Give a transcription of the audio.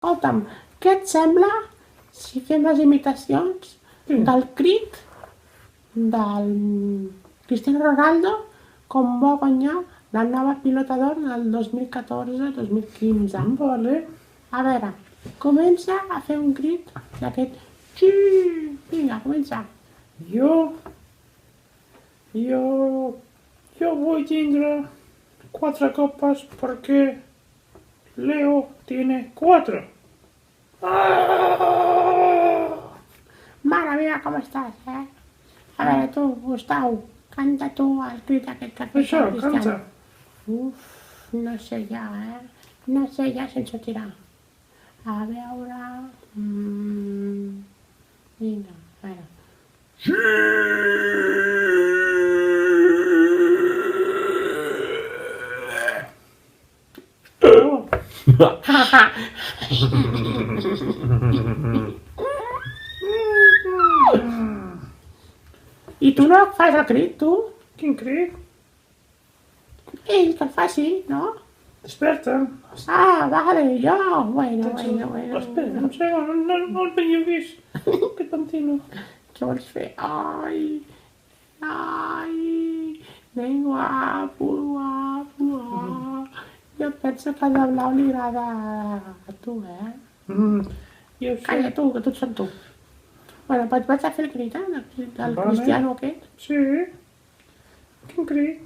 Escolta'm, què et sembla si fem les imitacions del crit del Cristiano Ronaldo com va guanyar la nova pilota d'or del 2014-2015? Vale. A veure, comença a fer un crit d'aquest... Sí! Vinga, comença. Jo vull tindre 4 copes perquè Leo tiene 4. Mare meva, com estàs, eh? A veure, tu, Gustau, canta tu el crit aquest que ha fet Això, el Cristiano. canta. Uf, no sé ja, eh? No sé ja si ens sortirà. A veure... Vinga, a veure. Oh. I tu no fas el crit, tu? Quin crit? Ell que el faci, no? Desperta. Ah, vale, jo. Bueno. Espera un segon, no el havia vist. Que tantino. Què vols fer? Ai, nen guapo. Jo penso que el de blau li agrada a tu, eh? Jo sé. Calla tu, que tots són tu. Bueno, vaig a fer el crit, del Vale. Cristiano aquest. Sí. Quin crit?